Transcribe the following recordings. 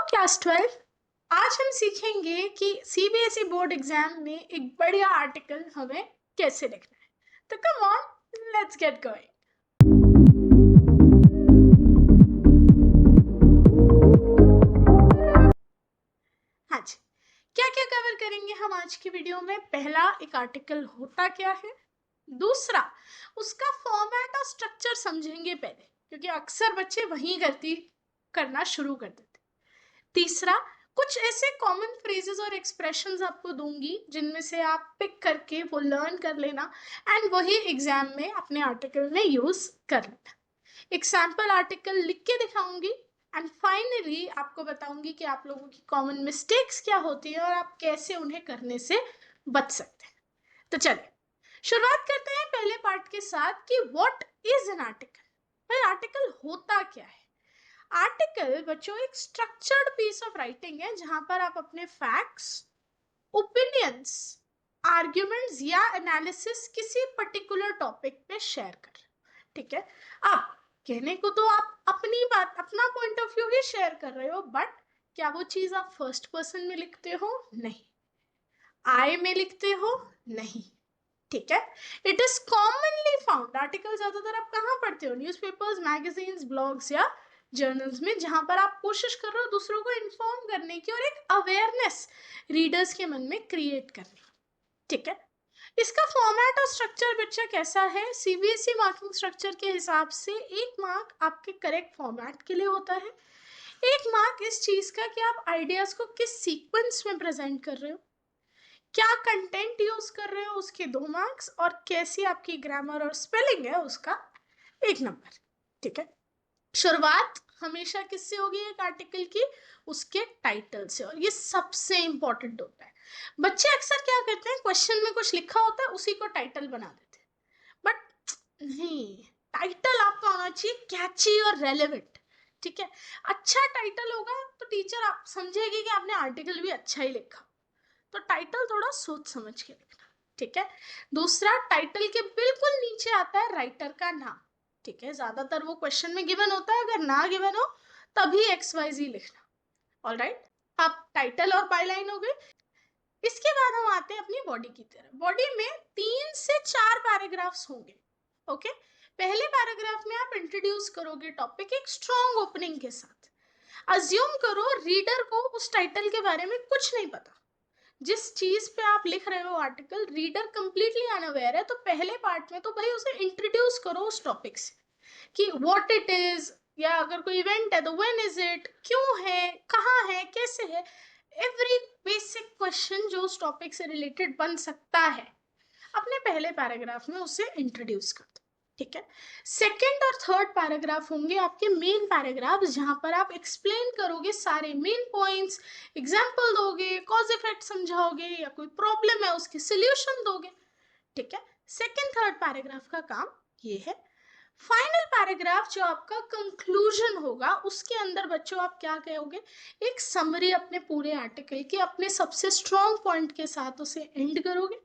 Class 12। आज हम सीखेंगे कि सीबीएसई बोर्ड एग्जाम में एक बढ़िया आर्टिकल हमें कैसे लिखना है। तो come on, let's get going. हाँ जी, क्या क्या कवर करेंगे हम आज की वीडियो में। पहला, एक आर्टिकल होता क्या है। दूसरा, उसका फॉर्मेट और स्ट्रक्चर समझेंगे पहले, क्योंकि अक्सर बच्चे वही गलती करना शुरू कर देते। तीसरा, कुछ ऐसे कॉमन फ्रेजेस और एक्सप्रेशंस आपको दूंगी जिनमें से आप पिक करके वो लर्न कर लेना एंड वही एग्जाम में अपने आर्टिकल में यूज कर लेना। एक सैम्पल आर्टिकल लिख के दिखाऊंगी एंड फाइनली आपको बताऊंगी कि आप लोगों की कॉमन मिस्टेक्स क्या होती है और आप कैसे उन्हें करने से बच सकते हैं। तो चलिए शुरुआत करते हैं पहले पार्ट के साथ कि व्हाट इज एन आर्टिकल। भाई आर्टिकल होता क्या है। आर्टिकल बच्चों एक स्ट्रक्चर्ड पीस ऑफ राइटिंग है जहां पर आप अपने फैक्ट्स, ओपिनियंस, आर्ग्यूमेंट्स या एनालिसिस किसी पर्टिकुलर टॉपिक पे शेयर कर। ठीक है, अब कहने को तो आप अपनी बात, अपना point of view he share कर रहे हो, बट क्या वो चीज आप फर्स्ट पर्सन में लिखते हो? नहीं। आई में लिखते हो? नहीं। ठीक है, it is commonly found. Article ज्यादातर आप कहाँ पढ़ते हो? न्यूज़पेपर्स, मैगजीन्स, ब्लॉग्स या जर्नल्स में, जहां पर आप कोशिश कर रहे हो दूसरों को इन्फॉर्म करने की और एक अवेयरनेस रीडर्स के मन में क्रिएट करने। ठीक है, इसका फॉर्मेट और स्ट्रक्चर बच्चा कैसा है? सीबीएसई मार्किंग स्ट्रक्चर के हिसाब से 1 मार्क आपके करेक्ट फॉर्मेट के लिए होता है, 1 मार्क इस चीज का कि आप आइडियाज को किस सीक्वेंस में प्रेजेंट कर रहे हो, क्या कंटेंट यूज कर रहे हो उसके 2 मार्क्स, और कैसी आपकी ग्रामर और स्पेलिंग है उसका 1 नंबर। ठीक है, शुरुआत हमेशा किससे होगी एक आर्टिकल की? उसके टाइटल से, और ये सबसे इंपॉर्टेंट होता है। बच्चे अक्सर क्या करते हैं, क्वेश्चन में कुछ लिखा होता है उसी को टाइटल बना देते हैं, बट नहीं, टाइटल आपका होना चाहिए कैची और रेलेवेंट। ठीक है, अच्छा टाइटल होगा तो टीचर आप समझेगी कि आपने आर्टिकल भी अच्छा ही लिखा। तो टाइटल थोड़ा सोच समझ के लिखना। ठीक है, दूसरा, टाइटल के बिल्कुल नीचे आता है राइटर का नाम। ठीक है, ज्यादातर वो क्वेश्चन में गिवन होता है, अगर ना गिवन हो तभी XYZ लिखना। ऑल राइट, अब टाइटल और बायलाइन हो गई। इसके बाद हम आते हैं अपनी बॉडी की तरफ। बॉडी में 3 से 4 पैराग्राफ्स होंगे। ओके, पहले पैराग्राफ में आप इंट्रोड्यूस करोगे टॉपिक एक स्ट्रॉन्ग ओपनिंग के साथ। अज्यूम करो रीडर को उस टाइटल के बारे में कुछ नहीं पता, जिस चीज पे आप लिख रहे हो आर्टिकल, रीडर कंप्लीटली अनअवेयर है, तो पहले पार्ट में तो भाई उसे इंट्रोड्यूस करो उस टॉपिक से कि व्हाट इट इज, या अगर कोई इवेंट है तो व्हेन इज इट, क्यों है, कहाँ है, कैसे है। एवरी बेसिक क्वेश्चन जो उस टॉपिक से रिलेटेड बन सकता है अपने पहले पैराग्राफ में उसे इंट्रोड्यूस कर दो। ठीक है, सेकेंड और थर्ड पैराग्राफ होंगे आपके मेन पैराग्राफ, जहां पर आप एक्सप्लेन करोगे सारे मेन पॉइंट्स, एग्जाम्पल दोगे, कॉज इफेक्ट समझाओगे, या कोई प्रॉब्लम है उसके सोल्यूशन दोगे। ठीक है, सेकेंड थर्ड पैराग्राफ का काम ये है। फाइनल पैराग्राफ जो आपका कंक्लूजन होगा, उसके अंदर बच्चों आप क्या कहोगे? एक समरी अपने पूरे आर्टिकल की, अपने सबसे स्ट्रॉन्ग पॉइंट के साथ उसे एंड करोगे।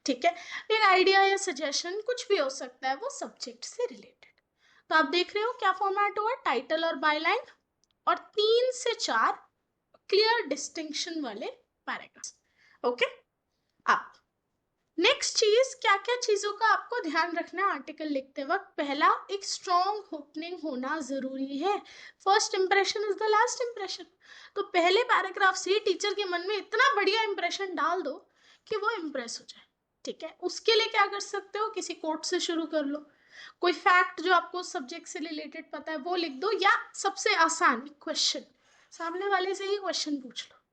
ठीक है, एक आइडिया या सजेशन कुछ भी हो सकता है, वो सब्जेक्ट से रिलेटेड। तो आप देख रहे हो क्या फॉर्मेट हुआ, टाइटल और बायलाइन और 3 से 4 क्लियर डिस्टिंक्शन वाले पैराग्राफ। ओके, अब नेक्स्ट चीज, क्या क्या चीजों का आपको ध्यान रखना है आर्टिकल लिखते वक्त। पहला, एक स्ट्रॉन्ग ओपनिंग होना जरूरी है। First impression is the last impression. तो पहले पैराग्राफ से टीचर के मन में इतना बढ़िया इंप्रेशन डाल दो कि वो इंप्रेस हो जाए। ठीक है, उसके लिए क्या कर सकते हो, किसी कोट से शुरू कर लो, कोई फैक्ट जो आपको सब्जेक्ट से रिलेटेड पता है वो लिख दो, या सबसे आसान क्वेश्चन, सामने वाले से ही क्वेश्चन पूछ लो।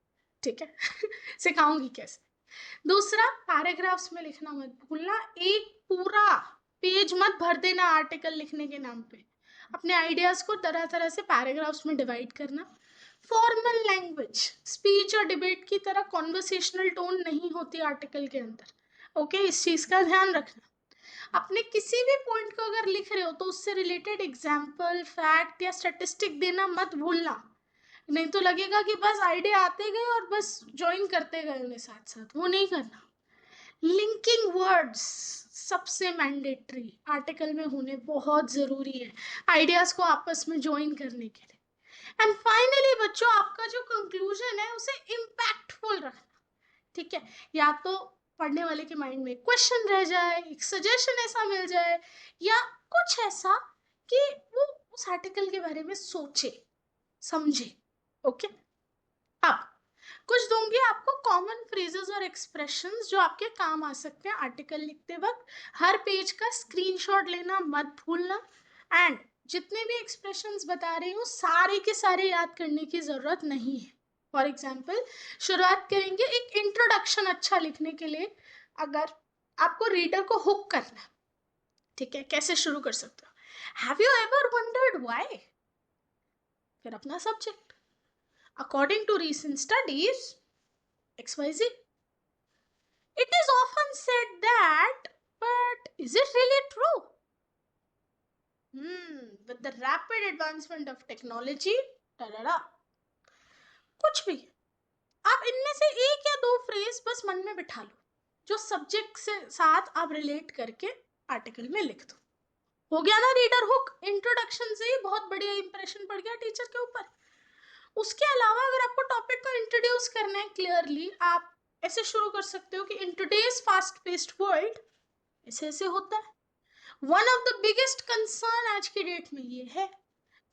ठीक है सिखाऊंगी कैसे। दूसरा, पैराग्राफ्स में लिखना मत भूलना, एक पूरा पेज मत भर देना आर्टिकल लिखने के नाम पे। अपने आइडियाज को तरह तरह से पैराग्राफ्स में डिवाइड करना। फॉर्मल लैंग्वेज, स्पीच और डिबेट की तरह कॉन्वर्सेशनल टोन नहीं होती आर्टिकल के अंदर। ओके, इस चीज का ध्यान रखना। अपने किसी भी पॉइंट को अगर लिख रहे हो तो उससे रिलेटेड एग्जाम्पल, फैक्ट या स्टेटिस्टिक देना मत भूलना, नहीं तो लगेगा कि बस आइडिया आते गए और बस ज्वाइन करते गए उन्हें साथ साथ, वो नहीं करना। लिंकिंग वर्ड्स सबसे मैंडेटरी आर्टिकल में होने बहुत जरूरी है, आइडियाज को आपस में ज्वाइन करने के लिए। एंड फाइनली बच्चों, आपका आपका जो कंक्लूजन है उसे इम्पैक्टफुल रखना, ठीक है। या तो पढ़ने वाले के माइंड में क्वेश्चन रह जाए, एक सजेशन ऐसा मिल जाए, या कुछ ऐसा कि वो उस आर्टिकल के बारे में सोचे समझे। ओके, अब कुछ दूंगी आपको कॉमन फ्रेजेस और एक्सप्रेशंस जो आपके काम आ सकते हैं आर्टिकल लिखते वक्त। हर पेज का स्क्रीनशॉट लेना मत भूलना, एंड जितने भी एक्सप्रेशंस बता रही हूँ सारे के सारे याद करने की जरूरत नहीं है। फॉर एग्जाम्पल, शुरुआत करेंगे एक इंट्रोडक्शन अच्छा लिखने के लिए। अगर आपको रीडर को हुक करना, ठीक है, कैसे शुरू कर सकते हो? Have you ever wondered why, फिर अपना subject, according to recent studies XYZ. It is often said that, but is it really true? With the rapid advancement of technology, da. कुछ भी, आप इनमें से एक या दो फ्रेज बस मन में बिठा लो जो सब्जेक्ट से साथ आप रिलेट करके आर्टिकल में लिख दो। हो गया ना रीडर हुक? इंट्रोडक्शन से ही बहुत बढ़िया इंप्रेशन पड़ गया टीचर के ऊपर। उसके अलावा अगर आपको टॉपिक को इंट्रोड्यूस करना है क्लियरली, आप ऐसे शुरू कर सकते हो कि in today's fast paced world ऐसे ऐसे होता है, one of the biggest concern आज की डेट में ये है,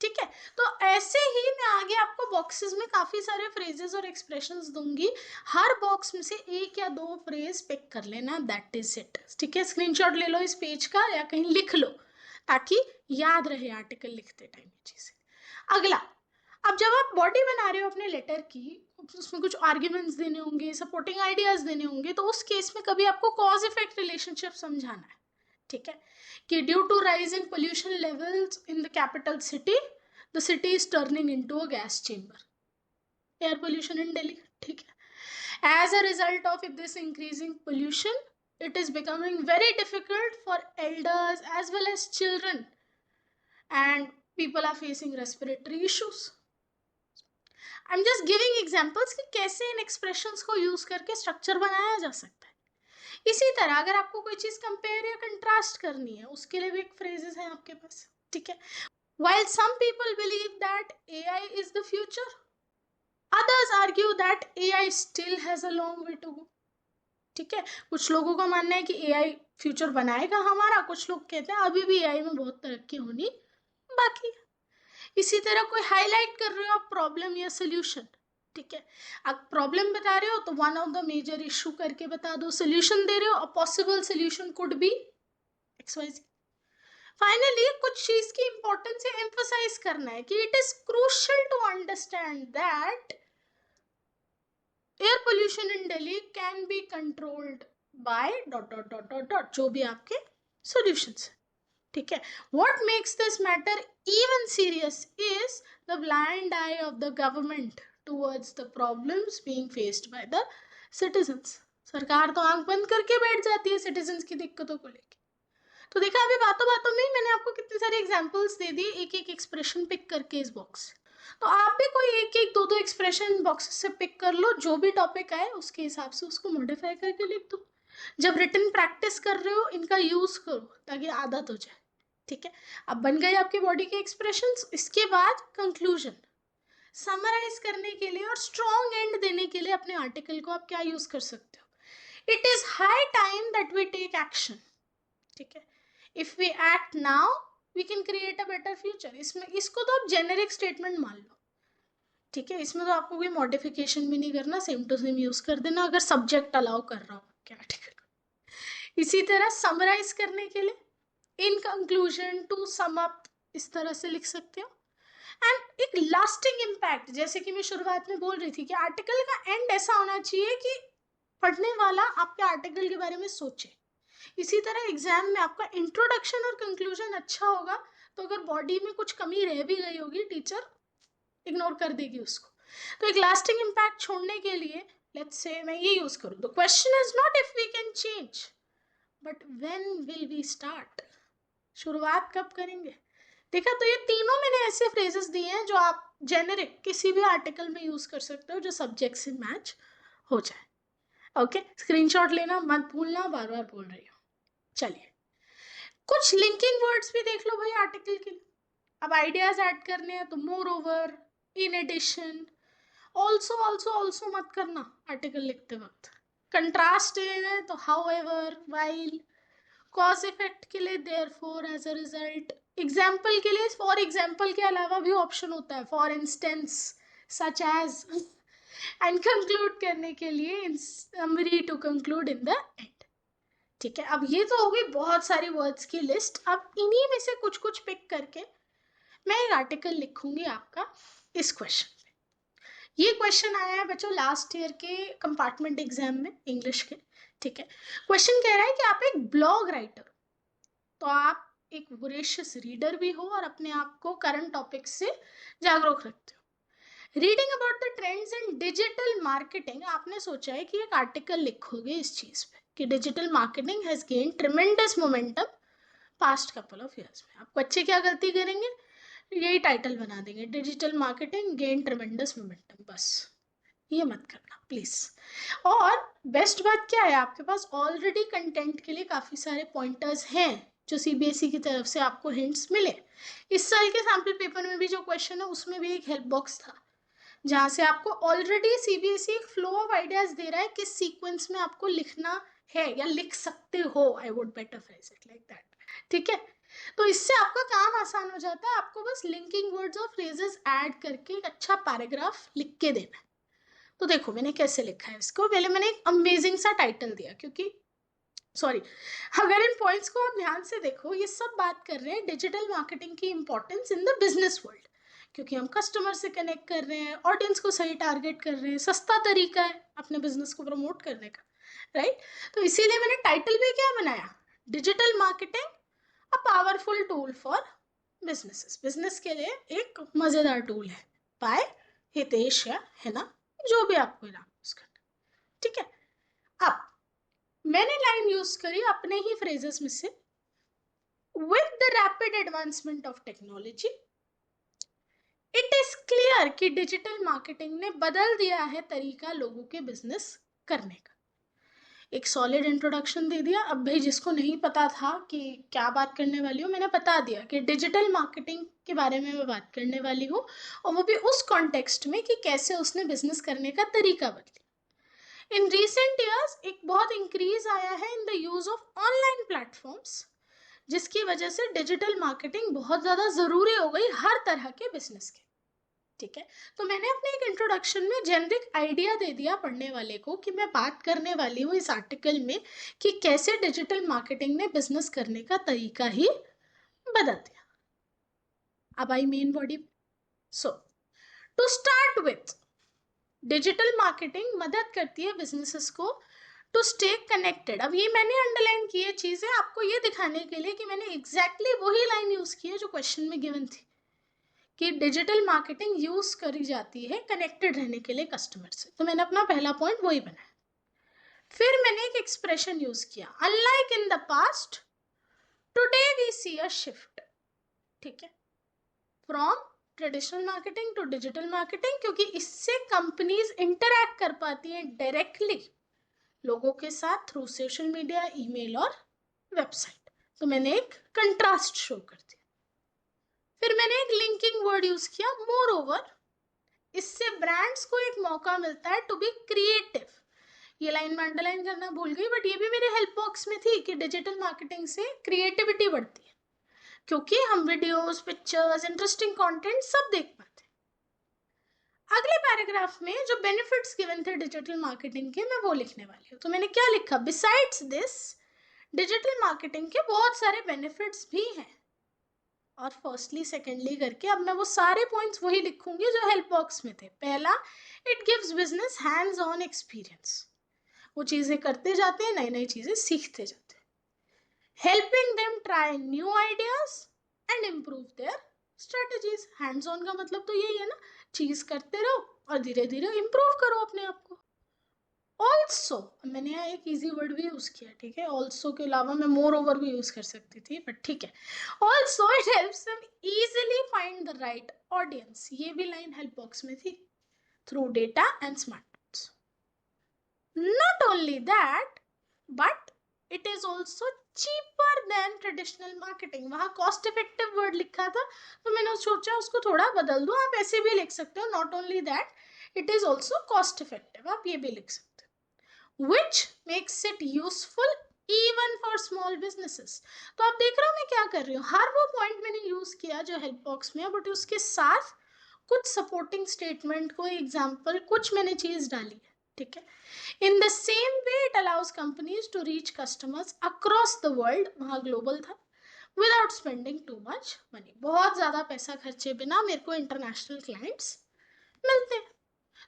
ठीक है। तो ऐसे ही मैं आगे आपको बॉक्सेस में काफी सारे फ्रेजेस और एक्सप्रेशंस दूंगी, हर बॉक्स में से एक या दो फ्रेज पिक कर लेना, दैट इज इट, ठीक है। स्क्रीनशॉट ले लो इस पेज का या कहीं लिख लो ताकि याद रहे आर्टिकल लिखते टाइम ये चीजें। अगला, अब जब आप बॉडी बना रहे हो अपने लेटर की, उसमें कुछ आर्ग्यूमेंट्स देने होंगे, सपोर्टिंग आइडियाज देने होंगे, तो उस केस में कभी आपको कॉज इफेक्ट रिलेशनशिप समझाना है, ठीक है, कि due to rise in pollution levels in the capital city, the city is turning into a gas chamber, air pollution in Delhi, ठीक है। As a result of this increasing pollution, it is becoming very difficult for elders as well as children, and people are facing respiratory issues. I am just giving examples कि कैसे इन expressions को use करके structure बनाया जा सकता है। इसी तरह अगर आपको कोई चीज कंपेयर या कंट्रास्ट करनी है, उसके लिए भी एक फ्रेजेस है आपके पास, ठीक है। While some people believe that AI is the future, others argue that AI still has a long way to go, ठीक है। कुछ लोगों का मानना है कि AI फ्यूचर बनाएगा हमारा, कुछ लोग कहते हैं अभी भी AI में बहुत तरक्की होनी बाकी है। इसी तरह कोई हाईलाइट कर रहे हो आप प्रॉब्लम या सोल्यूशन, ठीक है, आप प्रॉब्लम बता रहे हो तो one of the major issue करके बता दो, सोल्यूशन दे रहे हो, a possible solution could be XYZ। Finally कुछ चीज की इंपॉर्टेंस है एम्फसाइज करना है कि it is crucial to understand that air pollution in Delhi can be controlled by dot dot dot dot dot, जो भी आपके सॉल्यूशंस है, ठीक है। What makes this matter even serious is the blind eye of the government towards the problems being faced by the citizens. सरकार तो आंख बंद करके बैठ जाती है सिटीजन्स की दिक्कतों को लेकर। तो देखा अभी बातों बातों में ही मैंने आपको कितने सारे एग्जाम्पल्स दे दिए, एक एक एक्सप्रेशन पिक करके इस बॉक्स। तो आप भी कोई एक एक दो दो एक्सप्रेशन बॉक्स से पिक कर लो, जो भी टॉपिक आए उसके हिसाब से उसको मॉडिफाई करके लिख दो। जब रिटन प्रैक्टिस कर रहे हो इनका यूज करो ताकि आदत हो जाए, ठीक है। अब बन गए आपके बॉडी के एक्सप्रेशंस। इसके बाद कंक्लूजन समराइज करने के लिए और स्ट्रॉन्ग एंड देने के लिए अपने आर्टिकल को आप क्या यूज कर सकते हो? It is high time that we take action, ठीक है। If we act now we can create a better future. इसमें इसको तो आप जेनेरिक स्टेटमेंट मान लो, ठीक है, इसमें तो आपको कोई मॉडिफिकेशन भी नहीं करना, सेम टू सेम यूज कर देना अगर सब्जेक्ट अलाउ कर रहा हो आपके आर्टिकल। इसी तरह समराइज करने के लिए in conclusion to sum up इस तरह से लिख सकते हो। एंड एक लास्टिंग इम्पैक्ट, जैसे कि मैं शुरुआत में बोल रही थी कि आर्टिकल का एंड ऐसा होना चाहिए कि पढ़ने वाला आपके आर्टिकल के बारे में सोचे। इसी तरह एग्जाम में आपका इंट्रोडक्शन और कंक्लूजन अच्छा होगा तो अगर बॉडी में कुछ कमी रह भी गई होगी टीचर इग्नोर कर देगी उसको। तो एक लास्टिंग इम्पैक्ट छोड़ने के लिए लेट्स से मैं ये यूज करूँ, the question is not if we can change but when will we start, शुरुआत कब करेंगे। देखा, तो ये तीनों मैंने ऐसे फ्रेजेस दिए हैं जो आप जेनेरिक किसी भी आर्टिकल में यूज कर सकते हो जो सब्जेक्ट से मैच हो जाए। ओके, स्क्रीनशॉट लेना मत भूलना, बार बार बोल रही हूँ। चलिए कुछ लिंकिंग वर्ड्स भी देख लो भाई आर्टिकल के लिए। अब आइडियाज ऐड करने हैं तो more over, in addition, also also also मत करना आर्टिकल लिखते वक्त। कंट्रास्ट है तो हाउएवर, व्हाइल, कॉज इफेक्ट के लिए therefore, as a result, example के लिए फॉर एग्जाम्पल के अलावा भी ऑप्शन होता है, for instance, such as, and conclude करने के लिए in summary to conclude in the end. ठीक है, अब ये तो हो गई बहुत सारी वर्ड्स की लिस्ट। अब इन्हीं में से कुछ कुछ पिक करके मैं एक आर्टिकल लिखूंगी आपका इस क्वेश्चन पे। ये क्वेश्चन आया है बच्चों लास्ट ईयर के कंपार्टमेंट एग्जाम में इंग्लिश के। ठीक है, क्वेश्चन कह रहा है कि आप एक ब्लॉग राइटर, तो आप एक वोरेशियस रीडर भी हो और अपने आप को करंट टॉपिक से जागरूक रखते हो। Reading about the trends in digital marketing, आपने सोचा है कि एक आर्टिकल लिखोगे इस चीज पे कि digital marketing has gain tremendous momentum past couple of years में। आप बच्चे क्या गलती करेंगे, यही टाइटल बना देंगे, digital marketing gain tremendous momentum, बस ये मत करना प्लीज। और बेस्ट बात क्या है, आपके पास ऑलरेडी कंटेंट के लिए काफी सारे पॉइंटर्स हैं जो सीबीएसई की तरफ से आपको हिंट्स मिले। इस साल के सैम्पल पेपर में भी जो क्वेश्चन है उसमें भी एक हेल्प बॉक्स था जहां से आपको ऑलरेडी सीबीएसई एक फ्लो ऑफ आइडियाज दे रहा है किस सीक्वेंस में आपको लिखना है या लिख सकते हो। I would better phrase it like that. ठीक है, तो इससे आपका काम आसान हो जाता है, आपको बस लिंकिंग वर्ड्स और फ्रेजेस ऐड करके एक अच्छा पैराग्राफ लिख के देना है। तो देखो मैंने कैसे लिखा है इसको, पहले मैंने एक अमेजिंग सा टाइटल दिया, क्योंकि सॉरी, अगर इन पॉइंट्स को आप ध्यान से देखो, ये सब बात कर रहे हैं डिजिटल मार्केटिंग की importance in the business world, क्योंकि हम कस्टमर से कनेक्ट कर रहे हैं, ऑडियंस को सही टारगेट कर रहे हैं, सस्ता तरीका है अपने बिजनेस को प्रमोट करने का, राइट। तो इसीलिए मैंने टाइटल भी क्या बनाया, digital marketing a powerful tool for businesses, business के लिए एक मजेदार टूल है, बाय हितेश या है ना, जो भी आपको नाम यूज करना। ठीक है, अब मैंने लाइन यूज करी अपने ही फ्रेजेस में से, with the rapid advancement of technology it is clear कि डिजिटल मार्केटिंग ने बदल दिया है तरीका लोगों के बिजनेस करने का। एक सॉलिड इंट्रोडक्शन दे दिया। अब भाई जिसको नहीं पता था कि क्या बात करने वाली हूँ, मैंने बता दिया कि डिजिटल मार्केटिंग के बारे में मैं बात करने वाली हूँ, और वो भी उस कॉन्टेक्स्ट में कि कैसे उसने बिजनेस करने का तरीका बदला। इन रिसेंट ईयर्स एक बहुत इंक्रीज आया है in the use of online platforms, जिसकी वजह से डिजिटल मार्केटिंग बहुत ज़्यादा ज़रूरी हो गई हर तरह के बिजनेस के। ठीक है, तो मैंने अपने एक इंट्रोडक्शन में जेनरिक आइडिया दे दिया पढ़ने वाले को कि मैं बात करने वाली हूँ इस आर्टिकल में कि कैसे डिजिटल मार्केटिंग ने बिजनेस करने का तरीका ही बदल दिया। अब आई main body. So to start with, digital marketing मदद करती है बिजनेसेस को टू स्टे कनेक्टेड। अब ये मैंने अंडरलाइन की है चीजें आपको ये दिखाने के लिए कि मैंने एग्जैक्टली वही लाइन यूज की है जो क्वेश्चन में गिवन थी कि डिजिटल मार्केटिंग यूज करी जाती है कनेक्टेड रहने के लिए कस्टमर से। तो मैंने अपना पहला पॉइंट वही बनाया। फिर मैंने एक एक्सप्रेशन यूज किया, unlike in the past today we see a shift. ठीक है, from traditional marketing to digital marketing, क्योंकि इससे कंपनीज इंटरैक्ट कर पाती हैं डायरेक्टली लोगों के साथ थ्रू सोशल मीडिया, ईमेल और वेबसाइट। तो मैंने एक कंट्रास्ट शो कर दिया। फिर मैंने एक लिंकिंग वर्ड यूज किया, मोर ओवर, इससे ब्रांड्स को एक मौका मिलता है टू बी क्रिएटिव। ये लाइन में अंडरलाइन करना भूल गई, बट ये भी मेरे हेल्प बॉक्स में थी कि डिजिटल मार्केटिंग से क्रिएटिविटी बढ़ती है, क्योंकि हम वीडियोस, पिक्चर्स, इंटरेस्टिंग कंटेंट सब देख पाते हैं। अगले पैराग्राफ में जो बेनिफिट्स गिवन थे डिजिटल मार्केटिंग के, मैं वो लिखने वाली हूँ। तो मैंने क्या लिखा, बिसाइड्स दिस डिजिटल मार्केटिंग के बहुत सारे बेनिफिट्स भी हैं, और फर्स्टली सेकेंडली करके अब मैं वो सारे पॉइंट्स वही लिखूंगी जो हेल्प बॉक्स में थे। पहला, it gives business hands on experience, वो चीजें करते जाते हैं, नई नई चीजें सीखते जाते हैं। Helping them try new ideas and improve their strategies. Hands on का मतलब तो यही है ना, चीज करते रहो और धीरे धीरे इम्प्रूव करो अपने आप को। ऑल्सो, मैंने यहाँ एक इजी वर्ड भी यूज किया, ठीक है, ऑल्सो के अलावा मैं मोर ओवर भी यूज कर सकती थी, बट ठीक है। Also it helps them easily find the right audience, ये भी लाइन हेल्प बॉक्स में थी, through data and smart tools. Not only that, but it is also cheaper than traditional marketing. वहां कॉस्ट इफेक्टिव वर्ड लिखा था तो मैंने सोचा उसको थोड़ा बदल दूं। आप ऐसे भी लिख सकते हो, not only that it is also cost effective, आप ये भी लिख सकते हो। Which makes it useful even for small businesses. तो आप देख रहे हो मैं क्या कर रही हूँ, हर वो पॉइंट मैंने यूज किया जो हेल्प बॉक्स में है, बट उसके साथ कुछ सपोर्टिंग स्टेटमेंट, कोई एग्जाम्पल, कुछ मैंने चीज डाली है, ठीक है। In the same way it allows companies to reach customers across the world, वहां ग्लोबल था, without spending too much money. बहुत ज्यादा पैसा खर्चे बिना मेरे को इंटरनेशनल क्लाइंट्स मिलते हैं।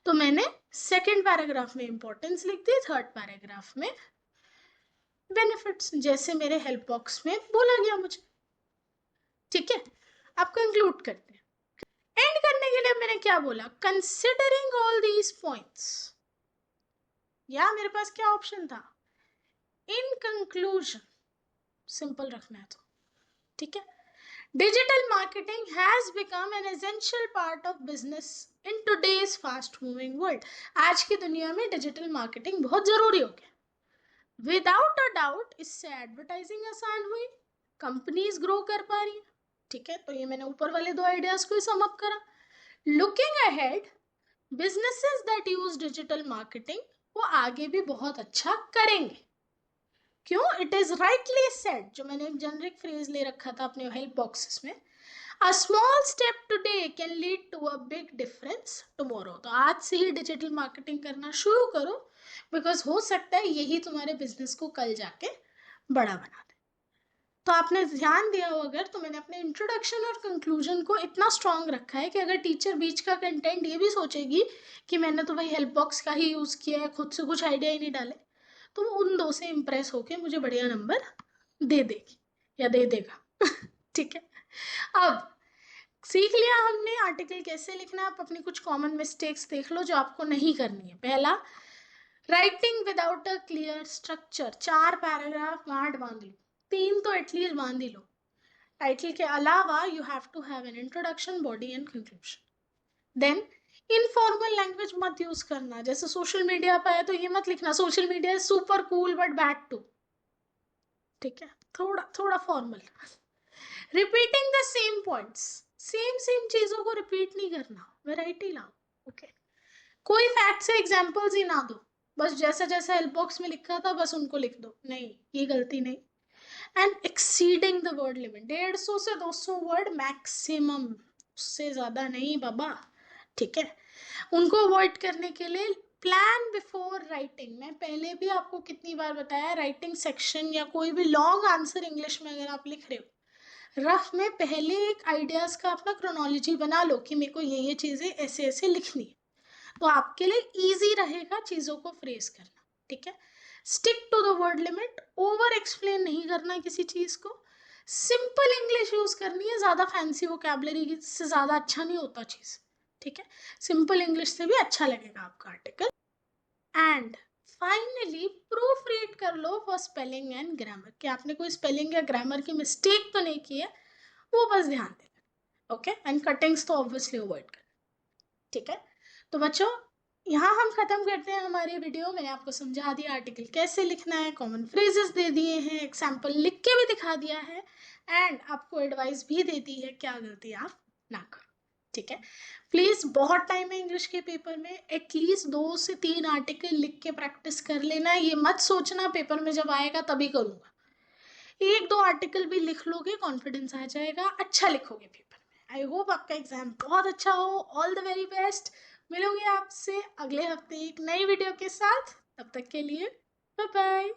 तो मैंने सेकेंड पैराग्राफ में इंपॉर्टेंस लिख दी, थर्ड पैराग्राफ में बेनिफिट्स, जैसे मेरे हेल्प बॉक्स में बोला गया मुझे, ठीक है। अब कंक्लूड करते हैं। एंड करने के लिए मैंने क्या बोला, कंसिडरिंग ऑल दीज पॉइंट्स, या मेरे पास क्या ऑप्शन था, इन कंक्लूजन, सिंपल रखना है तो, ठीक है। Digital marketing has become an essential part of business in today's fast moving world. आज की दुनिया में डिजिटल मार्केटिंग बहुत जरूरी हो गया। विदाउट अ डाउट इससे एडवर्टाइजिंग आसान हुई, कंपनीज ग्रो कर पा रही है, ठीक है। तो ये मैंने ऊपर वाले दो आइडियाज को ही सम अप करा। Looking ahead, businesses that use digital marketing वो आगे भी बहुत अच्छा करेंगे। क्यों? इट इज राइटली सेड, जो मैंने एक जेनरिक फ्रेज ले रखा था अपने हेल्प बॉक्सेस में, a small step today can lead to a big difference tomorrow. तो आज से ही डिजिटल मार्केटिंग करना शुरू करो, बिकॉज हो सकता है यही तुम्हारे बिजनेस को कल जाके बड़ा बना दे। तो आपने ध्यान दिया हो अगर, तो मैंने अपने इंट्रोडक्शन और कंक्लूजन को इतना स्ट्रांग रखा है कि अगर टीचर बीच का कंटेंट ये भी सोचेगी कि मैंने तो भाई हेल्प बॉक्स का ही यूज किया है, खुद से कुछ आइडिया ही नहीं डाले, तो वो उन दो से इम्प्रेस होके मुझे बढ़िया नंबर दे देगी या दे देगा ठीक है। अब सीख लिया हमने आर्टिकल कैसे लिखना है। आप अपनी कुछ कॉमन मिस्टेक्स देख लो जो आपको नहीं करनी है। पहला, writing without a clear structure. 4 paragraph गांठ बांध लो, 3 तो एटलीस्ट बांध ही लो। टाइटल के अलावा you have to have an introduction, body and conclusion. Then informal language मत यूज करना, जैसे सोशल मीडिया पर है तो ये मत लिखना social media is super cool but bad too, ठीक है। थोड़ा थोड़ा formal. Repeating the same points, same same चीजों को रिपीट नहीं करना, वैरायटी लाओ, ओके। कोई फैक्ट से एग्जांपल्स ही ना दो, बस जैसा जैसा हेल्प बॉक्स में लिखा था बस उनको लिख दो, नहीं, ये गलती नहीं। And exceeding the word limit, 150 से 200 वर्ड मैक्सिमम, उससे ज्यादा नहीं बाबा, ठीक है। उनको अवॉइड करने के लिए प्लान बिफोर राइटिंग। मैं पहले भी आपको कितनी बार बताया, राइटिंग सेक्शन या कोई भी लॉन्ग आंसर इंग्लिश में अगर आप लिख रहे हो, रफ में पहले एक आइडियाज का अपना क्रोनोलॉजी बना लो कि मेरे को ये चीजें ऐसे ऐसे लिखनी है, तो आपके लिए इजी रहेगा चीजों को फ्रेज करना, ठीक है। Stick to the word limit, over explain नहीं करना किसी चीज को, सिंपल इंग्लिश यूज करनी है, ज्यादा फैंसी वोकैबुलरी से ज्यादा अच्छा नहीं होता चीज, ठीक है। सिंपल इंग्लिश से भी अच्छा लगेगा आपका article. And finally proof read कर लो फॉर स्पेलिंग एंड ग्रामर, कि आपने कोई स्पेलिंग या ग्रामर की मिस्टेक तो नहीं की है, वो बस ध्यान देना, ओके। एंड कटिंग्स तो ऑब्वियसली अवॉइड करना, ठीक है। तो बच्चों यहाँ हम खत्म करते हैं हमारी वीडियो। मैंने आपको समझा दिया आर्टिकल कैसे लिखना है, कॉमन फ्रेजेस दे दिए हैं, एग्जाम्पल लिख के भी दिखा दिया है, एंड आपको एडवाइस भी दे दी है क्या गलती आप ना करो, ठीक है। प्लीज, बहुत टाइम है इंग्लिश के पेपर में, एटलीस्ट 2 से 3 आर्टिकल लिख के प्रैक्टिस कर लेना। ये मत सोचना पेपर में जब आएगा तभी करूंगा, 1-2 आर्टिकल भी लिख लोगे, कॉन्फिडेंस आ जाएगा, अच्छा लिखोगे पेपर में। आई होप आपका एग्जाम बहुत अच्छा हो, ऑल द वेरी बेस्ट। मिलूंगी आपसे अगले हफ्ते एक नई वीडियो के साथ, तब तक के लिए बाय बाय।